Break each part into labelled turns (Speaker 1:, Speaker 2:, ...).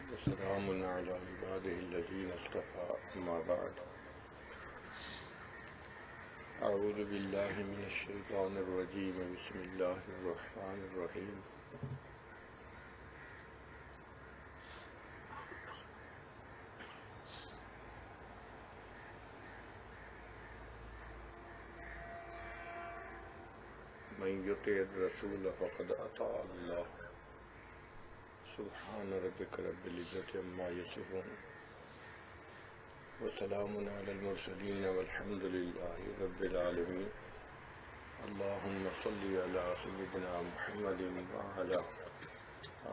Speaker 1: وسلام على عباده الذين اصطفى أما بعد أعوذ بالله من الشيطان الرجيم بسم الله الرحمن الرحيم من يطع الرسول فقد أطاع الله سبحان ربك رب العزة عما يصفون وسلام على المرسلين والحمد لله رب العالمين اللهم صل على سيدنا محمد وعلى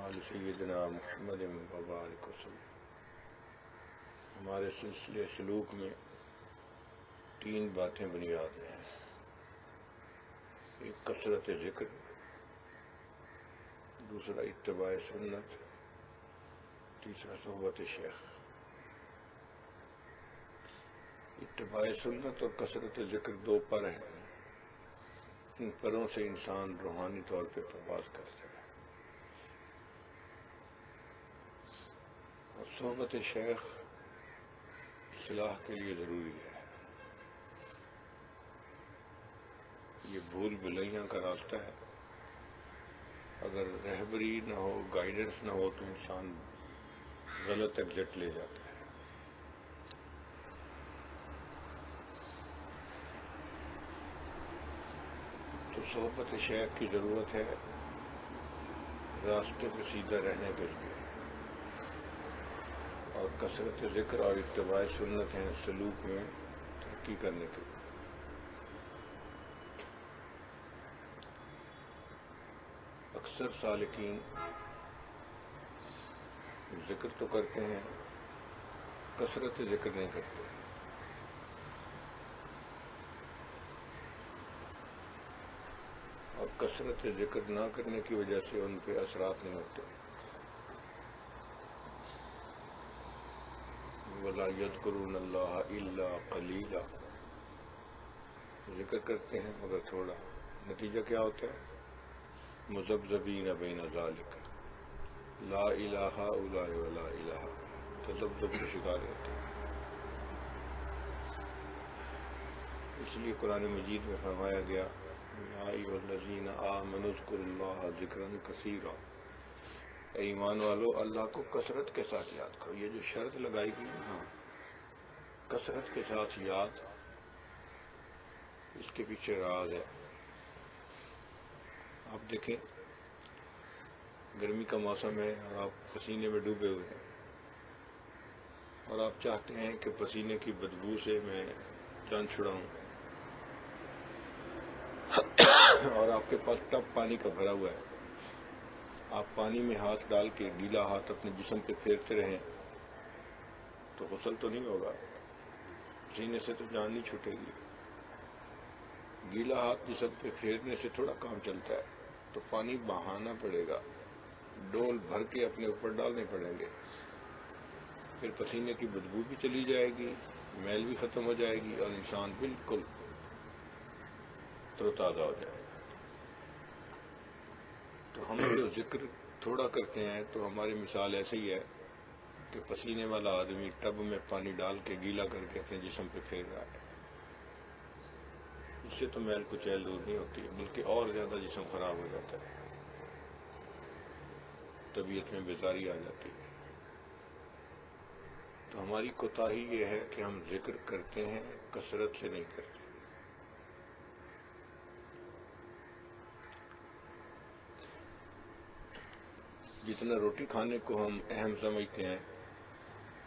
Speaker 1: آل سیدنا محمد وبارک وسلم۔ ہمارے سلسلے سلوک میں تین باتیں بنیاد ہیں، ایک کثرت ذکر، دوسرا اتباع سنت، تیسرا صحبت شیخ۔ اتباع سنت اور کثرت ذکر دو پر ہیں، ان پروں سے انسان روحانی طور پہ پرواز کرتا ہے، اور صحبت شیخ اصلاح کے لیے ضروری ہے۔ یہ بھول بھلیاں کا راستہ ہے، اگر رہبری نہ ہو، گائیڈنس نہ ہو تو انسان غلط ایگزٹ لے جاتا ہے۔ تو صحبت شیخ کی ضرورت ہے راستے پہ سیدھا رہنے کے لیے، اور کثرت ذکر اور اتباع سنت ہیں سلوک میں ترقی کرنے کے لیے۔ اکثر سالکین ذکر تو کرتے ہیں، کثرت ذکر نہیں کرتے، اور کثرت ذکر نہ کرنے کی وجہ سے ان پہ اثرات نہیں ہوتے۔ وَلَا يَذْكُرُونَ اللَّهَ إِلَّا قَلِيلًا، ذکر کرتے ہیں مگر تھوڑا، نتیجہ کیا ہوتا ہے؟ مذبذبین بین ذالک، لا الہ الا ولا الہ، تذبذب کا شکار ہوتے ہیں۔ اس لیے قرآن مجید میں فرمایا گیا یا ایھا الذین آمنوا اذکروا اللہ ذکرا کثیرا، اے ایمان والو اللہ کو کثرت کے ساتھ یاد کرو۔ یہ جو شرط لگائی گئی نا، کثرت کے ساتھ یاد، اس کے پیچھے راز ہے۔ آپ دیکھیں گرمی کا موسم ہے اور آپ پسینے میں ڈوبے ہوئے ہیں، اور آپ چاہتے ہیں کہ پسینے کی بدبو سے میں جان چھڑاؤں، اور آپ کے پاس ٹب پانی کا بھرا ہوا ہے، آپ پانی میں ہاتھ ڈال کے گیلا ہاتھ اپنے جسم پہ پھیرتے رہیں تو غسل تو نہیں ہوگا، پسینے سے تو جان نہیں چھوٹے گی۔ گیلا ہاتھ جسم پہ پھیرنے سے تھوڑا کام چلتا ہے، تو پانی بہانا پڑے گا، ڈول بھر کے اپنے اوپر ڈالنے پڑیں گے، پھر پسینے کی بدبو بھی چلی جائے گی، میل بھی ختم ہو جائے گی، اور انسان بالکل تر و تازہ ہو جائے گا۔ تو ہم جو ذکر تھوڑا کرتے ہیں تو ہماری مثال ایسے ہی ہے کہ پسینے والا آدمی ٹب میں پانی ڈال کے گیلا کر کے اپنے جسم پہ پھیر رہا ہے، اس سے تو میل کچیل دور نہیں ہوتی، بلکہ اور زیادہ جسم خراب ہو جاتا ہے، طبیعت میں بیزاری آ جاتی ہے۔ تو ہماری کوتاہی یہ ہے کہ ہم ذکر کرتے ہیں، کثرت سے نہیں کرتے۔ جتنا روٹی کھانے کو ہم اہم سمجھتے ہیں،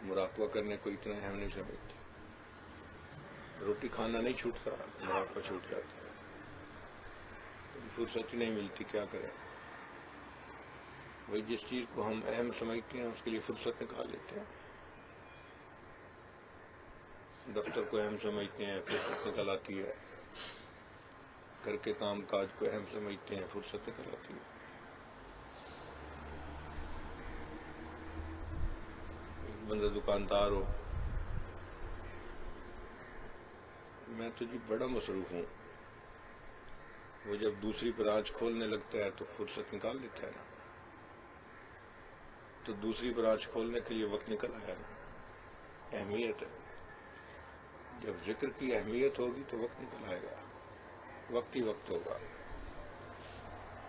Speaker 1: مراقبہ کرنے کو اتنا اہم نہیں سمجھتے۔ روٹی کھانا نہیں چھوٹتا، مراقبہ چھوٹ جاتا ہے، فرصت ہی نہیں ملتی، کیا کریں؟ وہی جس چیز کو ہم اہم سمجھتے ہیں اس کے لیے فرصت نکال لیتے ہیں۔ دفتر کو اہم سمجھتے ہیں، فرصت نکل آتی ہے، گھر کے کام کاج کو اہم سمجھتے ہیں، فرصت نکل آتی ہے۔ ایک بندہ دکاندار ہو، میں تو جی بڑا مصروف ہوں، وہ جب دوسری برانچ کھولنے لگتا ہے تو فرصت نکال لیتا ہے نا۔ تو دوسری برانچ کھولنے کے لیے وقت نکل آیا نا. اہمیت ہے. جب ذکر کی اہمیت ہوگی تو وقت نکل آئے گا. وقت ہی وقت ہوگا.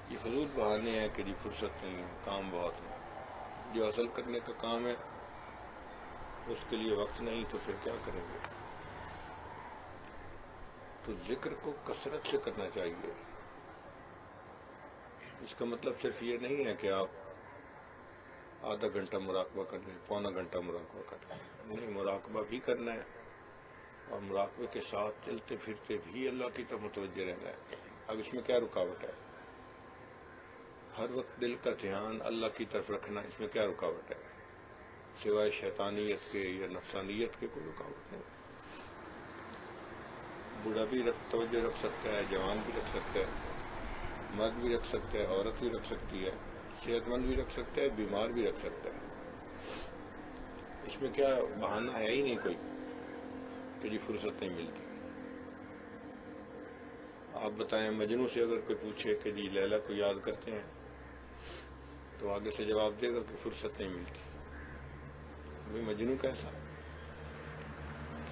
Speaker 1: یہ فضول بہانے ہیں کہ جی فرصت نہیں ہے، کام بہت ہے. جو اصل کرنے کا کام ہے اس کے لیے وقت نہیں تو پھر کیا کریں گے؟ تو ذکر کو کثرت سے کرنا چاہیے. اس کا مطلب صرف یہ نہیں ہے کہ آپ آدھا گھنٹہ مراقبہ کر لیں، پونا گھنٹہ مراقبہ کر لیں. نہیں، مراقبہ بھی کرنا ہے اور مراقبے کے ساتھ چلتے پھرتے بھی اللہ کی طرف متوجہ رہنا ہے. اب اس میں کیا رکاوٹ ہے؟ ہر وقت دل کا دھیان اللہ کی طرف رکھنا، اس میں کیا رکاوٹ ہے؟ سوائے شیطانیت کے یا نفسانیت کے کوئی رکاوٹ نہیں. بوڑھا بھی توجہ رکھ سکتا ہے، جوان بھی رکھ سکتا ہے، مرد بھی رکھ سکتا ہے، عورت بھی رکھ سکتی ہے، صحت مند بھی رکھ سکتا ہے، بیمار بھی رکھ سکتا ہے. اس میں کیا بہانہ ہے ہی نہیں کوئی کہ جی فرصت نہیں ملتی. آپ بتائیں، مجنوں سے اگر کوئی پوچھے کہ جی لیلا کو یاد کرتے ہیں تو آگے سے جواب دے گا کہ فرصت نہیں ملتی. بھئی مجنوں کیسا؟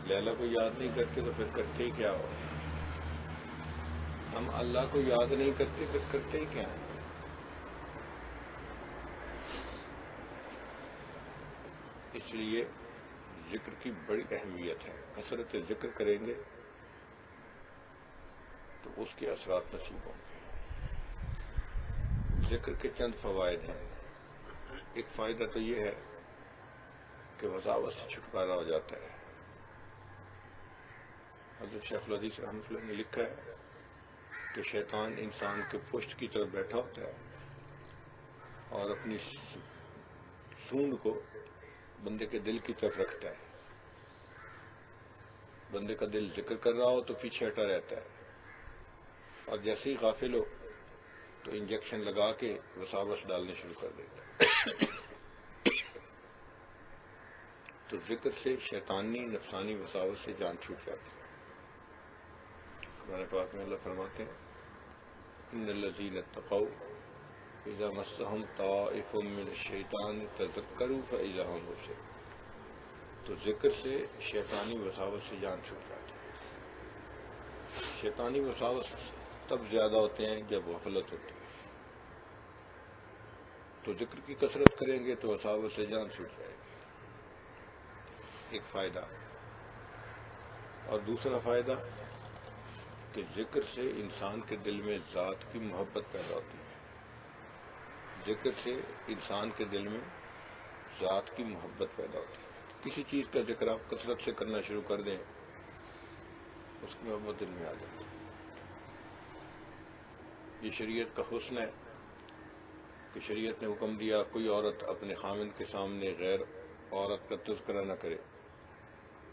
Speaker 1: لیلا کو یاد نہیں کرتے تو پھر کرتے ہی کیا ہو؟ ہم اللہ کو یاد نہیں کرتے پھر کرتے ہی کیا ہیں؟ اس لیے ذکر کی بڑی اہمیت ہے. کثرت ذکر کریں گے تو اس کے اثرات نصیب ہوں گے. ذکر کے چند فوائد ہیں. ایک فائدہ تو یہ ہے کہ وساوس سے چھٹکارا ہو جاتا ہے. حضرت شیخ الحدیث رحمۃ اللہ نے لکھا ہے کہ شیطان انسان کے پشت کی طرف بیٹھا ہوتا ہے اور اپنی سونڈ کو بندے کے دل کی طرف رکھتا ہے. بندے کا دل ذکر کر رہا ہو تو پیچھے ہٹا رہتا ہے، اور جیسے ہی غافل ہو تو انجیکشن لگا کے وساوس ڈالنے شروع کر دیتا ہے. تو ذکر سے شیطانی نفسانی وساوس سے جان چھوٹ جاتی ہے. قرآن پاک میں اللہ فرماتے ہیں ان الذین اتقوا اذا مسهم طائف من الشیطان تذکروا فاذا هم مبصرون. تو ذکر سے شیطانی وساوس سے جان چھوٹ جاتی ہے. شیطانی وساوس تب زیادہ ہوتے ہیں جب غفلت ہوتی ہے. تو ذکر کی کثرت کریں گے تو وساوس سے جان چھوٹ جائے گی. ایک فائدہ. اور دوسرا فائدہ کہ ذکر سے انسان کے دل میں ذات کی محبت پیدا ہوتی ہے. ذکر سے انسان کے دل میں ذات کی محبت پیدا ہوتی ہے. کسی چیز کا ذکر آپ کثرت سے کرنا شروع کر دیں، اس کی محبت دل میں آ جاتی ہے. یہ شریعت کا حسن ہے کہ شریعت نے حکم دیا کوئی عورت اپنے خامند کے سامنے غیر عورت کا تذکرہ نہ کرے.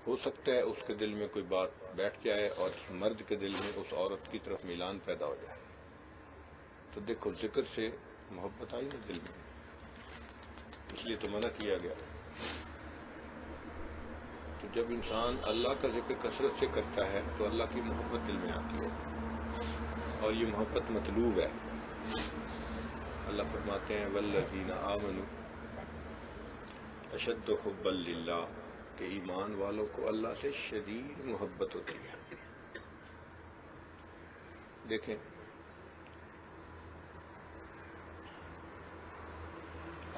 Speaker 1: ہو سکتا ہے اس کے دل میں کوئی بات بیٹھ جائے اور اس مرد کے دل میں اس عورت کی طرف میلان پیدا ہو جائے. تو دیکھو ذکر سے محبت آئی نا دل میں، اس لیے تو منع کیا گیا. تو جب انسان اللہ کا ذکر کثرت سے کرتا ہے تو اللہ کی محبت دل میں آتی ہے، اور یہ محبت مطلوب ہے. اللہ فرماتے ہیں والذین آمنوا اشد حبا للہ، کہ ایمان والوں کو اللہ سے شدید محبت ہوتی ہے. دیکھیں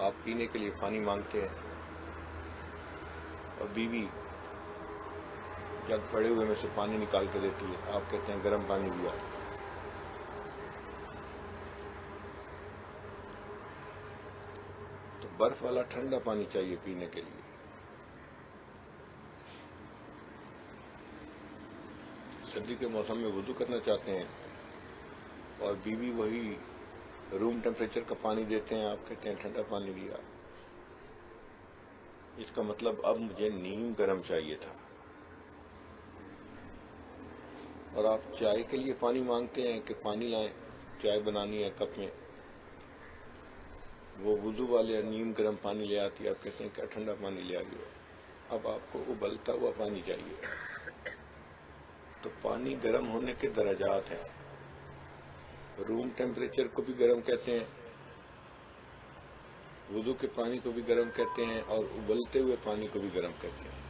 Speaker 1: آپ پینے کے لیے پانی مانگتے ہیں اور بیوی جگ پڑے ہوئے میں سے پانی نکال کے دیتی ہے، آپ کہتے ہیں گرم پانی دیا. تو برف والا ٹھنڈا پانی چاہیے پینے کے لیے. سردی کے موسم میں وضو کرنا چاہتے ہیں اور بیوی وہی روم ٹیمپریچر کا پانی دیتے ہیں، آپ کہتے ہیں ٹھنڈا پانی دیا. اس کا مطلب اب مجھے نیم گرم چاہیے تھا. اور آپ چائے کے لیے پانی مانگتے ہیں کہ پانی لائیں، چائے بنانی ہے کپ میں، وہ وضو والے نیم گرم پانی لے آتی ہے، آپ کہتے ہیں کیا ٹھنڈا پانی لے آئی ہو. اب آپ کو ابلتا ہوا پانی چاہیے. تو پانی گرم ہونے کے درجات ہیں. روم ٹیمپریچر کو بھی گرم کہتے ہیں وضو کے پانی کو بھی گرم کہتے ہیں اور ابلتے ہوئے پانی کو بھی گرم کہتے ہیں،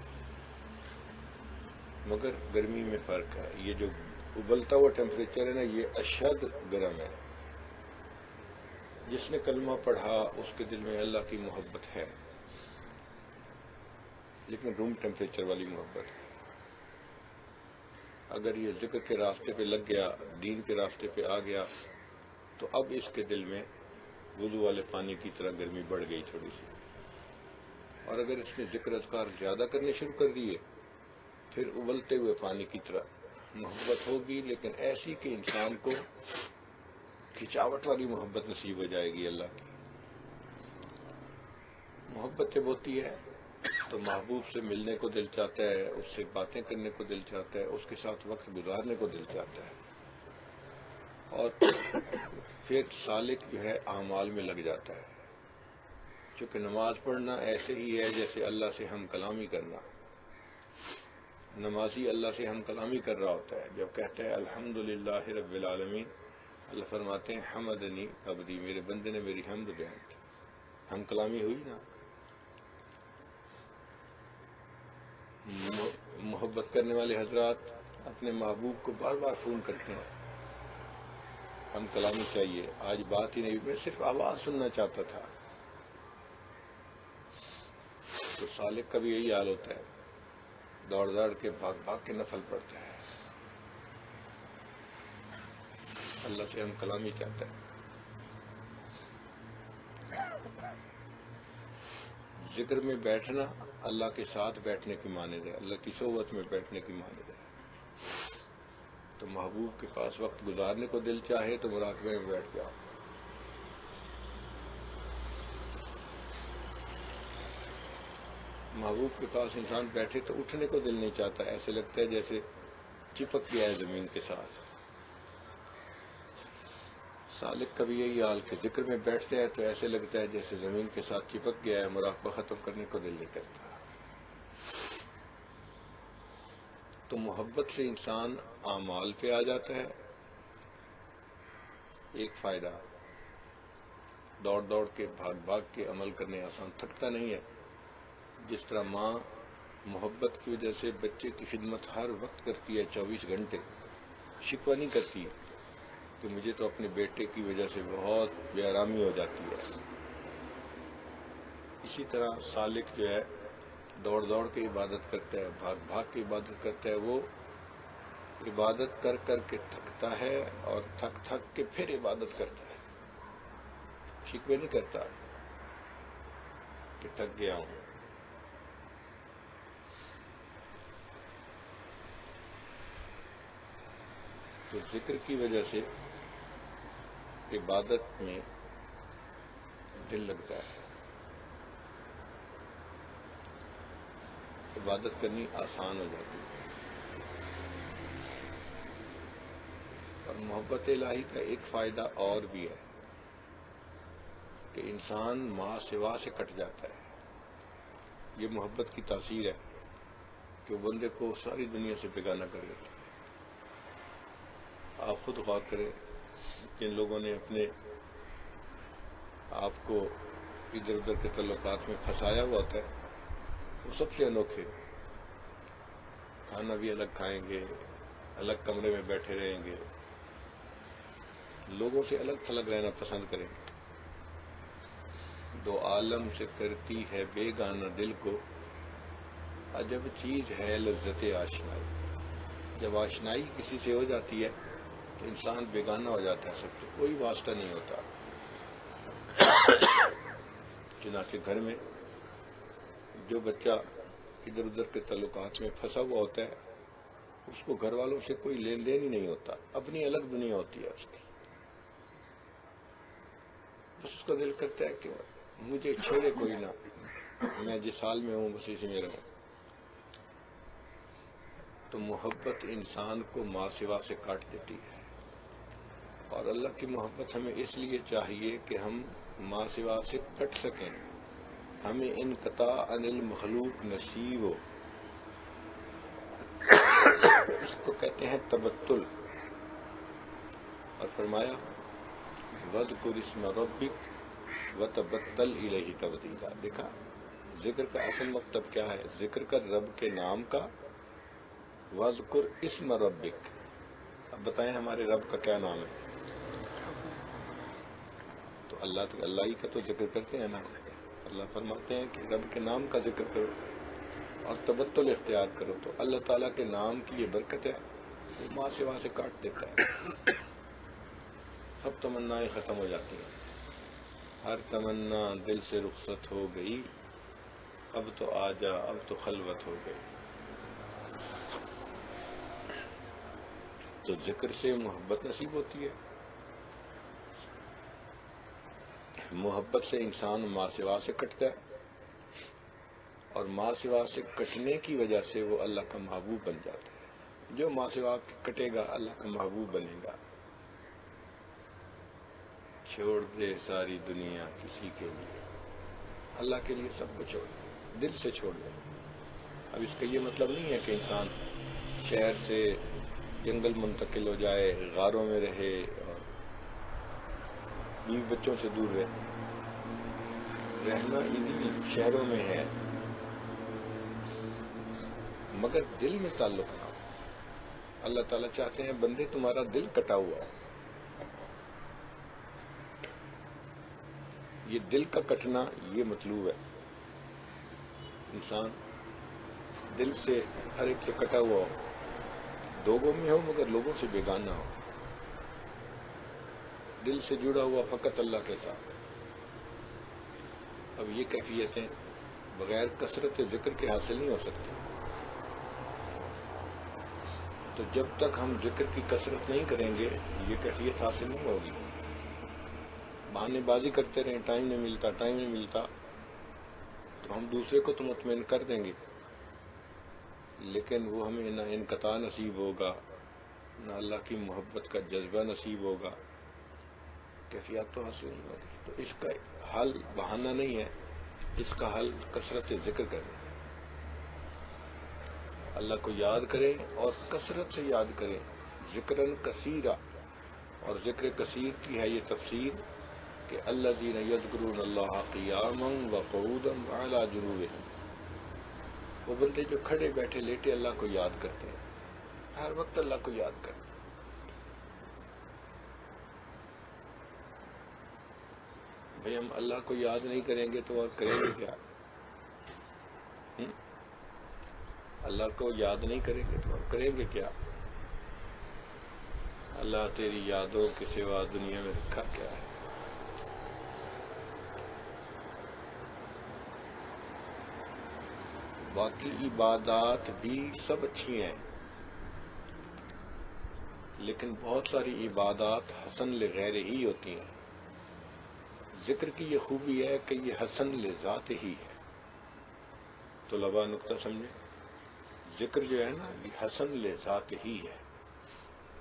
Speaker 1: مگر گرمی میں فرق ہے۔ یہ جو ابلتا ہوا ٹیمپریچر ہے نا، یہ اشد گرم ہے۔ جس نے کلمہ پڑھا اس کے دل میں اللہ کی محبت ہے، لیکن روم ٹیمپریچر والی محبت ہے۔ اگر یہ ذکر کے راستے پہ لگ گیا، دین کے راستے پہ آ گیا، تو اب اس کے دل میں وضو والے پانی کی طرح گرمی بڑھ گئی تھوڑی سی۔ اور اگر اس نے ذکر اذکار زیادہ کرنے شروع کر دیے، پھر ابلتے ہوئے پانی کی طرح محبت ہوگی، لیکن ایسی کہ انسان کو کھچاوٹ والی محبت نصیب ہو جائے گی۔ اللہ کی محبت جب ہوتی ہے تو محبوب سے ملنے کو دل چاہتا ہے، اس سے باتیں کرنے کو دل چاہتا ہے، اس کے ساتھ وقت گزارنے کو دل چاہتا ہے، اور پھر سالک جو ہے اعمال میں لگ جاتا ہے۔ چونکہ نماز پڑھنا ایسے ہی ہے جیسے اللہ سے ہم کلامی کرنا۔ نمازی اللہ سے ہم کلامی کر رہا ہوتا ہے، جب کہتا ہے الحمدللہ رب العالمین، اللہ فرماتے ہیں حمدنی عبدی، میرے بندے نے میری حمد بیان کی، ہم کلامی ہوئی نا۔ محبت کرنے والے حضرات اپنے محبوب کو بار بار فون کرتے ہیں، ہم کلامی چاہیے، آج بات ہی نہیں، میں صرف آواز سننا چاہتا تھا۔ تو سالک کا بھی یہی حال ہوتا ہے، دوڑ دوڑ کے بھاگ بھاگ کے نفل پڑتا ہے، اللہ سے ہم کلامی چاہتا ہے۔ ذکر میں بیٹھنا اللہ کے ساتھ بیٹھنے کی مانند ہے، اللہ کی صحبت میں بیٹھنے کی مانند ہے۔ تو محبوب کے پاس وقت گزارنے کو دل چاہے تو مراقبے میں بیٹھ جاؤ۔ محبوب کے پاس انسان بیٹھے تو اٹھنے کو دل نہیں چاہتا، ایسے لگتا ہے جیسے چپک گیا ہے زمین کے ساتھ۔ سالک کا بھی یہی حال کہ ذکر میں بیٹھتے ہیں تو ایسے لگتا ہے جیسے زمین کے ساتھ چپک گیا ہے، مراقبہ ختم کرنے کو دل نہیں کرتا۔ تو محبت سے انسان اعمال پہ آ جاتا ہے۔ ایک فائدہ، دوڑ دوڑ کے بھاگ بھاگ کے عمل کرنے آسان، تھکتا نہیں ہے۔ جس طرح ماں محبت کی وجہ سے بچے کی خدمت ہر وقت کرتی ہے، 24 گھنٹے، شکوہ نہیں کرتی کہ مجھے تو اپنے بیٹے کی وجہ سے بہت بے آرامی ہو جاتی ہے۔ اسی طرح سالک جو ہے دوڑ دوڑ کے عبادت کرتا ہے، بھاگ بھاگ کے عبادت کرتا ہے، وہ عبادت کر کر کے تھکتا ہے اور تھک تھک کے پھر عبادت کرتا ہے، شکوے نہیں کرتا کہ تھک گیا ہوں۔ تو ذکر کی وجہ سے عبادت میں دل لگتا ہے، عبادت کرنی آسان ہو جاتی ہے۔ اور محبت الہی کا ایک فائدہ اور بھی ہے کہ انسان ماں سوا سے کٹ جاتا ہے۔ یہ محبت کی تاثیر ہے کہ بندے کو ساری دنیا سے بیگانہ کر دیتی ہے۔ آپ خود غور کریں، جن لوگوں نے اپنے آپ کو ادھر ادھر کے تعلقات میں پھنسایا ہوا ہوتا ہے، وہ سب سے انوکھے، کھانا بھی الگ کھائیں گے، الگ کمرے میں بیٹھے رہیں گے، لوگوں سے الگ تھلگ رہنا پسند کریں گے۔ دو عالم سے کرتی ہے بیگانہ دل کو، عجب چیز ہے لذت آشنائی۔ جب آشنائی کسی سے ہو جاتی ہے تو انسان بیگانہ ہو جاتا ہے، سب سے کوئی واسطہ نہیں ہوتا۔ چنانچہ گھر میں جو بچہ ادھر ادھر کے تعلقات میں پھنسا ہوا ہوتا ہے، اس کو گھر والوں سے کوئی لین دین ہی نہیں ہوتا، اپنی الگ دنیا ہوتی ہے اس کی۔ بس اس کا دل کرتا ہے کہ مجھے چھیڑے کوئی نہ، میں جس حال میں ہوں بس اسی میں رہوں۔ تو محبت انسان کو ماں سوا سے کاٹ دیتی ہے، اور اللہ کی محبت ہمیں اس لیے چاہیے کہ ہم ماں سوا سے کٹ سکیں، ہمیں انقطاع عن المخلوق نصیب ہو۔ اس کو کہتے ہیں تبتل۔ اور فرمایا وَاذْكُرِ اسْمَ رَبِّكَ وَتَبَتَّلْ إِلَيْهِ تَبْتِيلًا. دیکھا ذکر کا اصل مطلب کیا ہے؟ ذکر کر رب کے نام کا. وَاذْكُرْ اسْمَ رَبِّكَ. اب بتائیں ہمارے رب کا کیا نام ہے؟ تو اللہ ہی کا تو ذکر کرتے ہیں نا. اللہ فرماتے ہیں کہ رب کے نام کا ذکر کرو اور تبتل اختیار کرو. تو اللہ تعالیٰ کے نام کی یہ برکت ہے، وہ ماں سوا سے کاٹ دیتا ہے. سب تمنائیں ختم ہو جاتی ہیں. ہر تمنا دل سے رخصت ہو گئی، اب تو آ جا اب تو خلوت ہو گئی. تو ذکر سے محبت نصیب ہوتی ہے. محبت سے انسان ماں سوا سے کٹتا ہے، اور ماں سوا سے کٹنے کی وجہ سے وہ اللہ کا محبوب بن جاتا ہے. جو ماں سوا کٹے گا اللہ کا محبوب بنے گا. چھوڑ دے ساری دنیا کسی کے لیے، اللہ کے لیے سب کو چھوڑ دے، دل سے چھوڑ دے. اب اس کا یہ مطلب نہیں ہے کہ انسان شہر سے جنگل منتقل ہو جائے، غاروں میں رہے اور بیوی بچوں سے دور رہے. رہنا انہی شہروں میں ہے مگر دل میں تعلق نہ ہو. اللہ تعالیٰ چاہتے ہیں بندے تمہارا دل کٹا ہوا ہو. یہ دل کا کٹنا یہ مطلوب ہے. انسان دل سے ہر ایک سے کٹا ہوا ہو، لوگوں میں ہو مگر لوگوں سے بیگانہ ہو. دل سے جڑا ہوا فقط اللہ کے ساتھ. اب یہ کیفیتیں بغیر کثرت ذکر کے حاصل نہیں ہو سکتی. تو جب تک ہم ذکر کی کثرت نہیں کریں گے یہ کیفیت حاصل نہیں ہوگی. بہانے بازی کرتے رہیں، ٹائم نہیں ملتا، تو ہم دوسرے کو تو مطمئن کر دیں گے لیکن وہ ہمیں نہ انقطاع نصیب ہوگا، نہ اللہ کی محبت کا جذبہ نصیب ہوگا. کیفیات تو حاصل نہیں ہوگی. تو اس کا حل بہانہ نہیں ہے، اس کا حل کثرت ذکر کرنا ہے. اللہ کو یاد کریں اور کثرت سے یاد کریں. ذکرن کثیرا، اور ذکر کثیر کی ہے یہ تفسیر کہ الذین یذکرون اللہ قیاما وقعودا وعلی جنوبہم. وہ بندے جو کھڑے بیٹھے لیٹے اللہ کو یاد کرتے ہیں، ہر وقت اللہ کو یاد کرتے ہیں. بھئی ہم اللہ کو یاد نہیں کریں گے تو اور کریں گے کیا؟ اللہ کو یاد نہیں کریں گے تو اور کریں گے کیا؟ اللہ تیری یادوں کے سوا دنیا میں رکھا کیا ہے؟ باقی عبادات بھی سب اچھی ہیں لیکن بہت ساری عبادات حسن لغیر ہی ہوتی ہیں. ذکر کی یہ خوبی ہے کہ یہ حسن لذات ہی ہے. طلباء نقطہ سمجھیں، ذکر جو ہے نا یہ حسن لذات ہی ہے،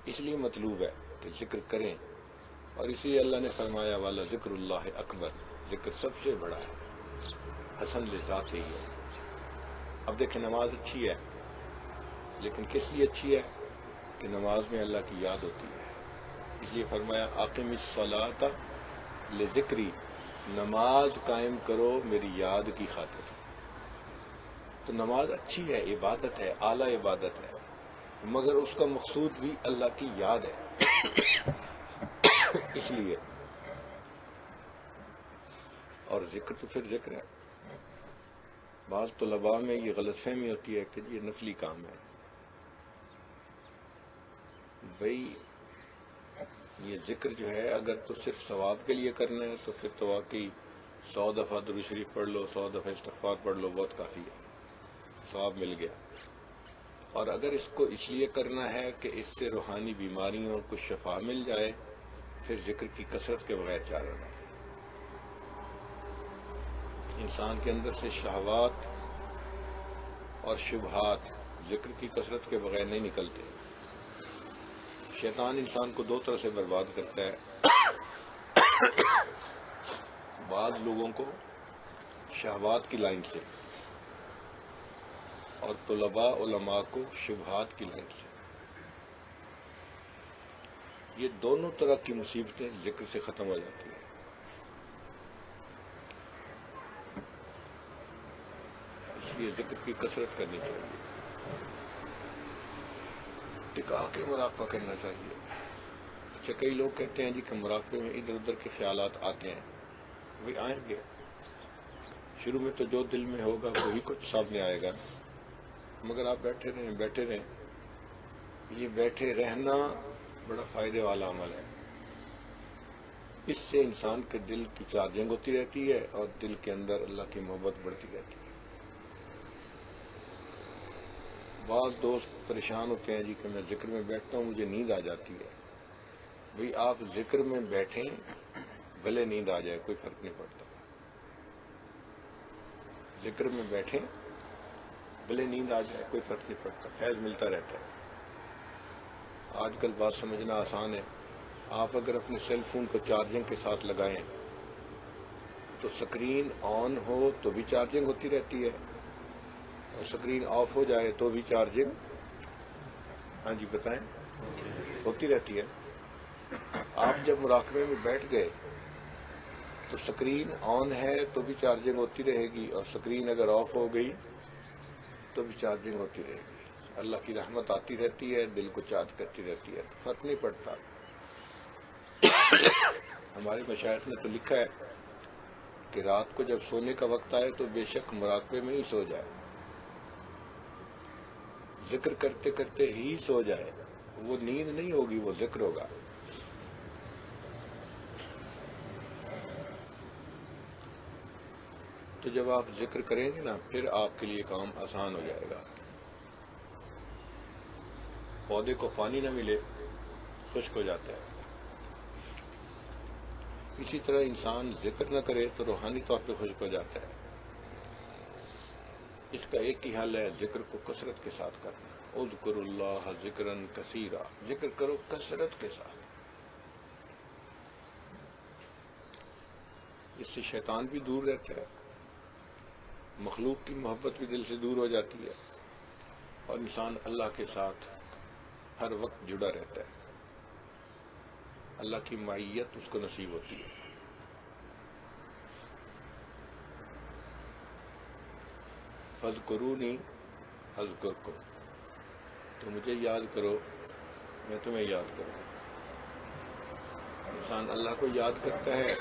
Speaker 1: اس لیے مطلوب ہے کہ ذکر کریں. اور اسی لیے اللہ نے فرمایا والا ذکر اللہ اکبر، ذکر سب سے بڑا ہے، حسن لذات ہی ہے. اب دیکھیں نماز اچھی ہے لیکن کس لیے اچھی ہے؟ کہ نماز میں اللہ کی یاد ہوتی ہے. اس لیے فرمایا اقم الصلاۃ لذکری، نماز قائم کرو میری یاد کی خاطر. تو نماز اچھی ہے، عبادت ہے، اعلیٰ عبادت ہے، مگر اس کا مقصود بھی اللہ کی یاد ہے. اس لیے اور ذکر تو پھر ذکر ہے. بعض طلباء میں یہ غلط فہمی ہوتی ہے کہ یہ نفلی کام ہے. بھئی یہ ذکر جو ہے اگر تو صرف ثواب کے لیے کرنا ہے تو پھر تو واقعی 100 دفعہ درود شریف پڑھ لو، 100 دفعہ استغفار پڑھ لو، بہت کافی ہے، ثواب مل گیا. اور اگر اس کو اس لیے کرنا ہے کہ اس سے روحانی بیماریوں کو شفا مل جائے، پھر ذکر کی کثرت کے بغیر چارہ نہیں. انسان کے اندر سے شہوات اور شبہات ذکر کی کثرت کے بغیر نہیں نکلتے. شیطان انسان کو دو طرح سے برباد کرتا ہے. بعض لوگوں کو شہوات کی لائن سے اور طلباء علماء کو شبہات کی لائن سے. یہ دونوں طرح کی مصیبتیں ذکر سے ختم ہو جاتی ہیں. اس لیے ذکر کی کثرت کرنی چاہیے، ٹکا کے مراقبہ کرنا چاہیے۔ اچھا، کئی لوگ کہتے ہیں جی کہ مراقبے میں ادھر ادھر کے خیالات آتے ہیں، وہی آئیں گے، شروع میں تو جو دل میں ہوگا وہی کچھ سامنے آئے گا، مگر آپ بیٹھے رہیں۔ یہ بیٹھے رہنا بڑا فائدے والا عمل ہے، اس سے انسان کے دل کی چارجنگ ہوتی رہتی ہے اور دل کے اندر اللہ کی محبت بڑھتی رہتی ہے۔ بعض دوست پریشان ہوتے ہیں جی کہ میں ذکر میں بیٹھتا ہوں مجھے نیند آ جاتی ہے۔ بھئی آپ ذکر میں بیٹھیں بھلے نیند آ جائے، کوئی فرق نہیں پڑتا۔ ذکر میں بیٹھیں بھلے نیند آ جائے، کوئی فرق نہیں پڑتا، فیض ملتا رہتا ہے۔ آج کل بات سمجھنا آسان ہے، آپ اگر اپنے سیل فون کو چارجنگ کے ساتھ لگائیں تو سکرین آن ہو تو بھی چارجنگ ہوتی رہتی ہے اور سکرین آف ہو جائے تو بھی چارجنگ، ہاں جی بتائیں، ہوتی رہتی ہے۔ آپ جب مراقبے میں بیٹھ گئے تو سکرین آن ہے تو بھی چارجنگ ہوتی رہے گی اور سکرین اگر آف ہو گئی تو بھی چارجنگ ہوتی رہے گی۔ اللہ کی رحمت آتی رہتی ہے، دل کو چارج کرتی رہتی ہے، فرق نہیں پڑتا۔ ہمارے مشائخ نے تو لکھا ہے کہ رات کو جب سونے کا وقت آئے تو بے شک مراقبے میں ہی سو جائے، ذکر کرتے کرتے ہی سو جائے، وہ نیند نہیں ہوگی، وہ ذکر ہوگا۔ تو جب آپ ذکر کریں گے نا پھر آپ کے لیے کام آسان ہو جائے گا۔ پودے کو پانی نہ ملے خشک ہو جاتا ہے، اسی طرح انسان ذکر نہ کرے تو روحانی طور پہ خشک ہو جاتا ہے۔ اس کا ایک ہی حل ہے، ذکر کو کثرت کے ساتھ کرنا۔ اذکروا اللہ ذکرا کثیرا، ذکر کرو کثرت کے ساتھ، اس سے شیطان بھی دور رہتا ہے، مخلوق کی محبت بھی دل سے دور ہو جاتی ہے اور انسان اللہ کے ساتھ ہر وقت جڑا رہتا ہے، اللہ کی معیت اس کو نصیب ہوتی ہے۔ فاذکرونی اذکرکم، تو مجھے یاد کرو میں تمہیں یاد کروں۔ انسان اللہ کو یاد کرتا ہے،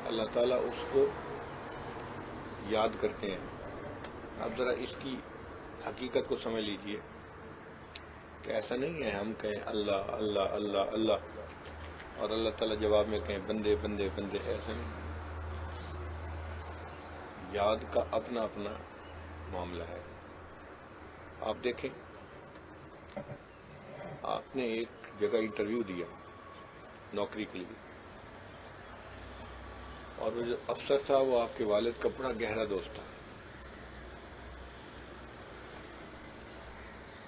Speaker 1: اللہ تعالیٰ اس کو یاد کرتے ہیں۔ اب ذرا اس کی حقیقت کو سمجھ لیجئے کہ ایسا نہیں ہے ہم کہیں اللہ اللہ اللہ اللہ اور اللہ تعالیٰ جواب میں کہیں بندے بندے بندے، ایسا نہیں۔ یاد کا اپنا اپنا معاملہ ہے۔ آپ دیکھیں، آپ نے ایک جگہ انٹرویو دیا نوکری کے لیے اور وہ جو افسر تھا وہ آپ کے والد کا بڑا گہرا دوست تھا،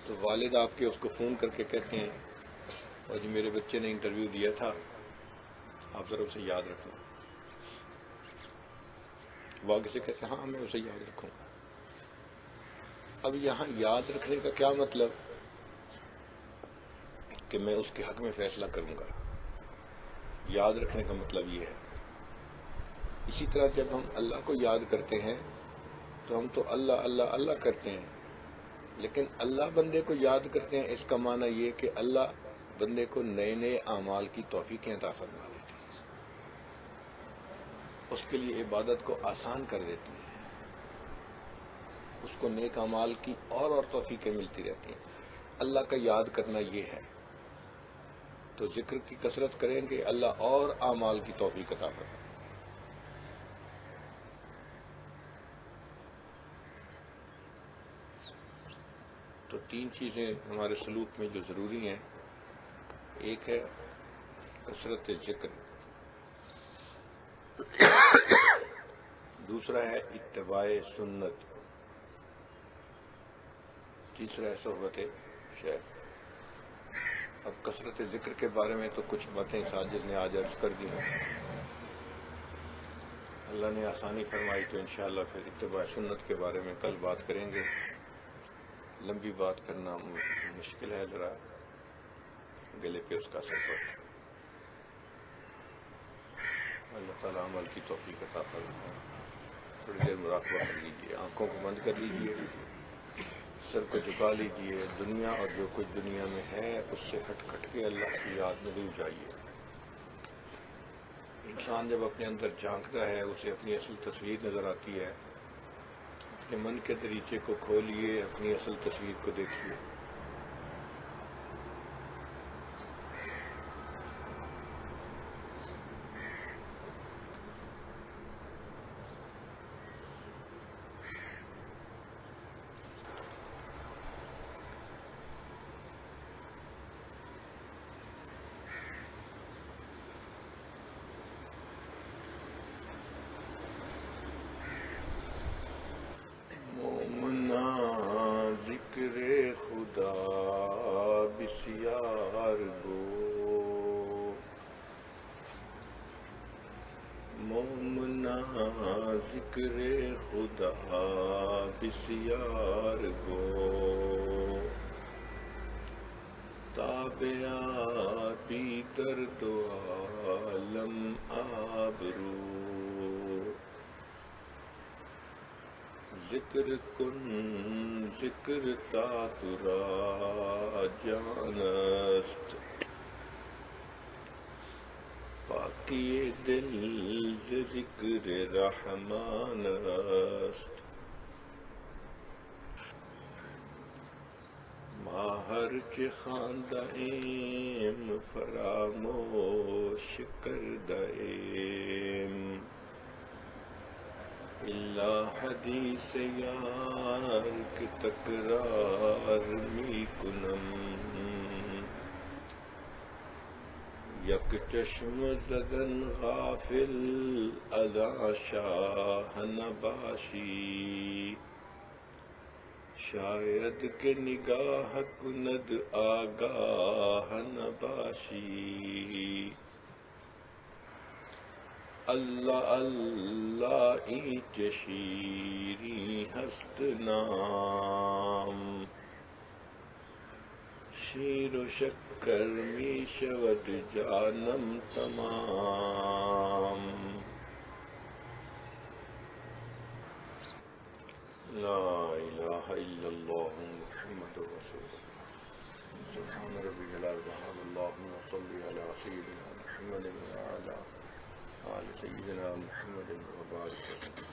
Speaker 1: تو والد آپ کے اس کو فون کر کے کہتے ہیں اور جی میرے بچے نے انٹرویو دیا تھا، آپ ذرا اسے یاد رکھنا۔ وہ آگے سے کہتے ہیں ہاں میں اسے یاد رکھوں گا۔ اب یہاں یاد رکھنے کا کیا مطلب کہ میں اس کے حق میں فیصلہ کروں گا، یاد رکھنے کا مطلب یہ ہے۔ اسی طرح جب ہم اللہ کو یاد کرتے ہیں تو ہم تو اللہ اللہ اللہ کرتے ہیں، لیکن اللہ بندے کو یاد کرتے ہیں، اس کا معنی یہ کہ اللہ بندے کو نئے نئے اعمال کی توفیقیں عطا فرما دیتے ہیں، اس کے لیے عبادت کو آسان کر دیتی ہیں، اس کو نیک اعمال کی اور توفیقیں ملتی رہتی ہیں۔ اللہ کا یاد کرنا یہ ہے، تو ذکر کی کثرت کریں گے اللہ اور اعمال کی توفیق عطا فرمائے۔ تو تین چیزیں ہمارے سلوک میں جو ضروری ہیں، ایک ہے کثرت ذکر، دوسرا ہے اتباع سنت، تیسرا ہے صحبت شیخ۔ اب کثرت ذکر کے بارے میں تو کچھ باتیں ساجد نے آج عرض کر دی ہیں، اللہ نے آسانی فرمائی تو انشاءاللہ پھر اتباع سنت کے بارے میں کل بات کریں گے۔ لمبی بات کرنا مشکل ہے، ذرا گلے پہ اس کا اثر پڑتا ہے۔ اللہ تعالیٰ عمل کی توفیق عطا فرمائے۔ تھوڑی دیر مراقبہ کر لیجیے، آنکھوں کو بند کر لیجیے، سر کو جھکا لیجیے، دنیا اور جو کچھ دنیا میں ہے اس سے ہٹ کے اللہ کی یاد میں ڈوب جائیے۔ انسان جب اپنے اندر جھانکتا ہے اسے اپنی اصل تصویر نظر آتی ہے۔ اپنے من کے دریچے کو کھولیے، اپنی اصل تصویر کو دیکھیے۔ ذکر خدا بسیار گو، مومنا ذکر خدا بسیار گو، تابعاتی در دو عالم آبرو، ذکر کن ذکر تا ترا جان است، پاکی دل ز ذکر رحمان است، ما ہر چه خوانده ایم فراموش کرده ایم، الا حدیث یار که تکرار می کنم، یک چشم زدن غافل ادا شاه نباشی، شاید کہ نگاہ کند آگاہ نباشی، اللہ اللہ ایچ شیریں ہست نام، شیر و شکر می شود جانم تمام، لا الہ الا اللہ محمد رسول اللہ، سبحان ربی العظیم، اللہم صلی علی سیدنا محمد وعلی آل سیدنا محمد وبارک وسلم،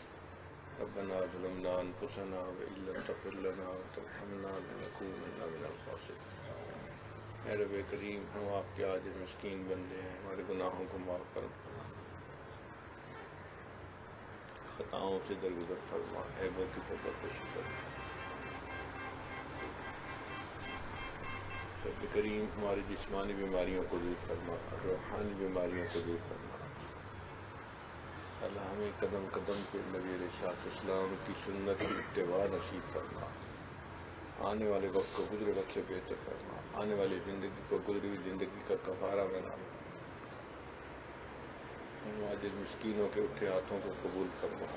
Speaker 1: ربنا ظلمنا انفسنا وان لم تغفر لنا وترحمنا لنکونن من الخاسرین۔ اے رب کریم، ہم آپ کے عاجز مسکین بندے ہیں، ہمارے گناہوں کو معاف فرما، خطاؤں سے درگزر فرما، عیبوں کی پردہ پوشی فرما۔ رب کریم، ہماری جسمانی بیماریوں کو دور فرما، روحانی بیماریوں کو دور فرما۔ اللہ ہمیں قدم قدم پہ نبی علیہ الصلوۃ والسلام کی سنت کی اتباع نصیب فرما، آنے والے وقت کو گزرے وقت سے بہتر فرما، آنے والی زندگی کو گزری ہوئی زندگی کا کفارہ بنا، ہم عاجز مسکینوں کے اٹھے ہاتھوں کو قبول فرما،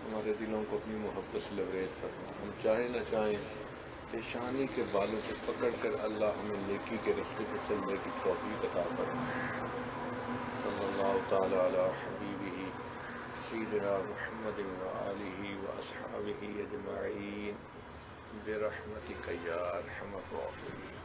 Speaker 1: ہمارے دلوں کو اپنی محبت سے لبریز فرما، ہم چاہیں نہ چاہیں پیشانی کے بالوں سے پکڑ کر اللہ ہمیں نیکی کے رستے پہ چلنے کی توفیق عطا فرما۔ صلی اللہ تعالی علی حبیبہ سیدنا محمد وآلہ واصحابہ اجمعین برحمتک یا ارحم الراحمین۔